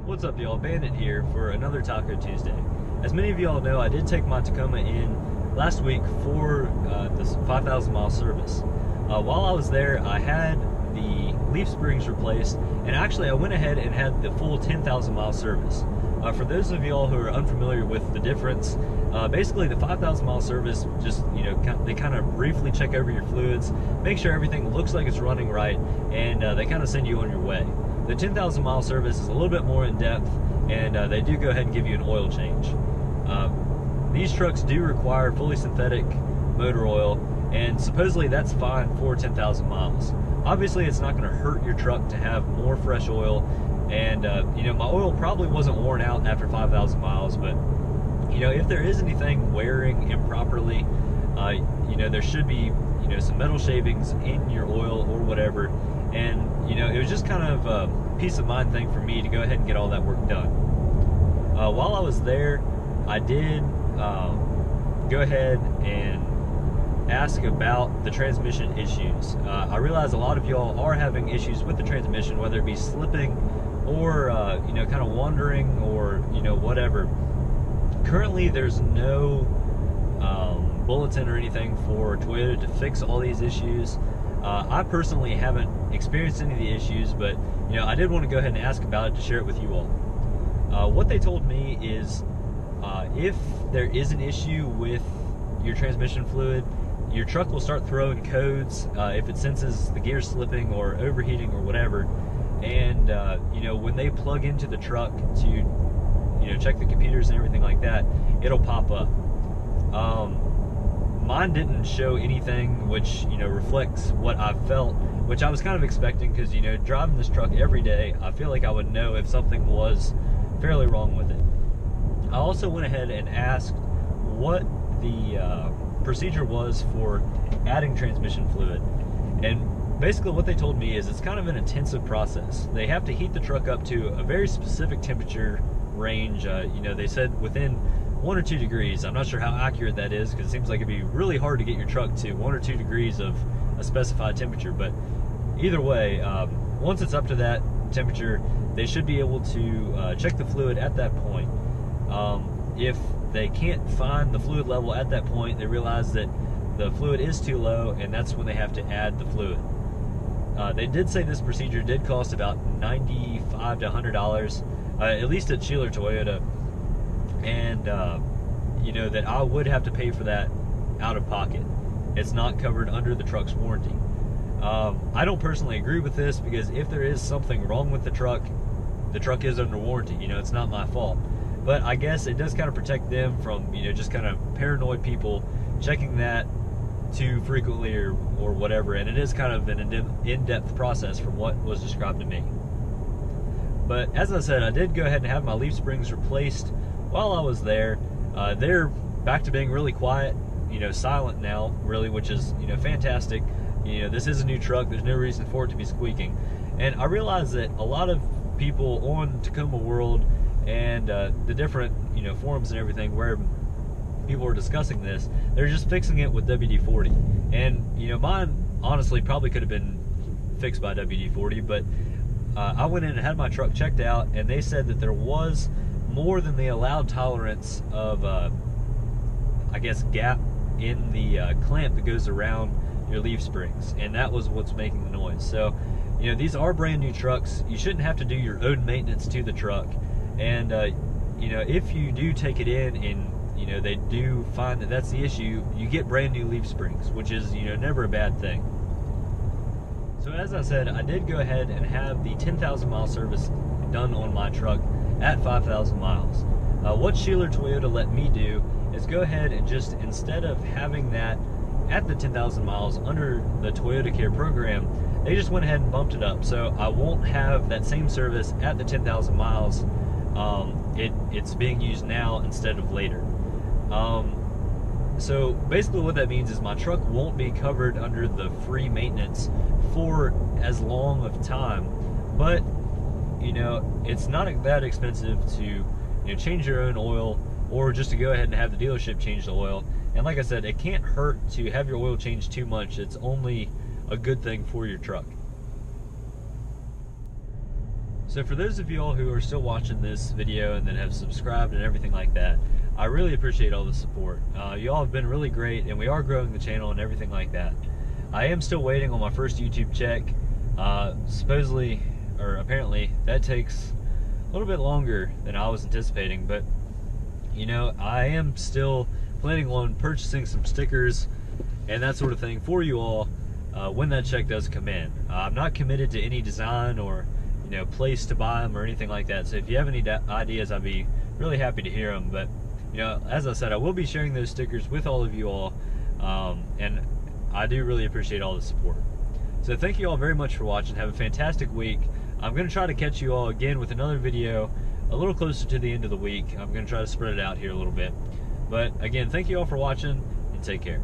What's up, y'all? Bandit here for another Taco Tuesday. As many of y'all know, I did take my Tacoma in last week for this 5,000 mile service. While I was there, I had the leaf springs replaced, and actually I went ahead and had the full 10,000 mile service. For those of y'all who are unfamiliar with the difference, basically the 5,000 mile service just, they kind of briefly check over your fluids, make sure everything looks like it's running right, and they kind of send you on your way. The 10,000 mile service is a little bit more in depth, and they do go ahead and give you an oil change. These trucks do require fully synthetic motor oil, and supposedly that's fine for 10,000 miles. Obviously, it's not going to hurt your truck to have more fresh oil, and my oil probably wasn't worn out after 5,000 miles, but if there is anything wearing improperly, there should be some metal shavings in your oil or whatever. And it was just kind of a peace of mind thing for me to go ahead and get all that work done. While I was there, I did go ahead and ask about the transmission issues. I realize a lot of y'all are having issues with the transmission, whether it be slipping or kind of wandering or whatever. Currently, there's no bulletin or anything for Toyota to fix all these issues. I personally haven't experienced any of the issues, but I did want to go ahead and ask about it to share it with you all. What they told me is if there is an issue with your transmission fluid, your truck will start throwing codes if it senses the gear slipping or overheating or whatever. And when they plug into the truck to check the computers and everything like that, it'll pop up. Mine didn't show anything which reflects what I felt, which I was kind of expecting, because driving this truck every day, I feel like I would know if something was fairly wrong with it. I also went ahead and asked what the procedure was for adding transmission fluid, and basically what they told me is it's kind of an intensive process. They have to heat the truck up to a very specific temperature range. They said within 1 or 2 degrees. I'm not sure how accurate that is, because it seems like it'd be really hard to get your truck to 1 or 2 degrees of a specified temperature. But either way, once it's up to that temperature, they should be able to check the fluid at that point. If they can't find the fluid level at that point, they realize that the fluid is too low, and that's when they have to add the fluid. They did say this procedure did cost about $95 to $100, at least at Sheeler Toyota, and that I would have to pay for that out of pocket. It's not covered under the truck's warranty. I don't personally agree with this, because if there is something wrong with the truck is under warranty. It's not my fault. But I guess it does kind of protect them from just kind of paranoid people checking that too frequently or whatever, and it is kind of an in-depth process from what was described to me. But as I said, I did go ahead and have my leaf springs replaced while I was there. They're back to being really quiet, silent now, really, which is, fantastic. This is a new truck. There's no reason for it to be squeaking. And I realize that a lot of people on Tacoma World and the different, forums and everything where people are discussing this, they're just fixing it with WD-40. And, mine honestly probably could have been fixed by WD-40, but I went in and had my truck checked out, and they said that there was more than the allowed tolerance of, gap in the clamp that goes around your leaf springs, and that was what's making the noise. So, these are brand new trucks. You shouldn't have to do your own maintenance to the truck, and if you do take it in and they do find that that's the issue, you get brand new leaf springs, which is never a bad thing. So as I said, I did go ahead and have the 10,000 mile service done on my truck at 5,000 miles. What Sheeler Toyota let me do is go ahead and just, instead of having that at the 10,000 miles under the Toyota Care program, they just went ahead and bumped it up. So I won't have that same service at the 10,000 miles. It's being used now instead of later. So basically what that means is my truck won't be covered under the free maintenance for as long of time, but it's not that expensive to change your own oil, or just to go ahead and have the dealership change the oil. And like I said, it can't hurt to have your oil changed too much. It's only a good thing for your truck. So for those of you all who are still watching this video and then have subscribed and everything like that, I really appreciate all the support. You all have been really great, and we are growing the channel and everything like that. I am still waiting on my first YouTube check. Supposedly, or apparently, that takes a little bit longer than I was anticipating, but you know, I am still planning on purchasing some stickers and that sort of thing for you all when that check does come in. I'm not committed to any design or place to buy them or anything like that, so if you have any ideas, I'd be really happy to hear them. But as I said, I will be sharing those stickers with all of you all, and I do really appreciate all the support. So thank you all very much for watching. Have a fantastic week. I'm going to try to catch you all again with another video a little closer to the end of the week. I'm going to try to spread it out here a little bit. But again, thank you all for watching, and take care.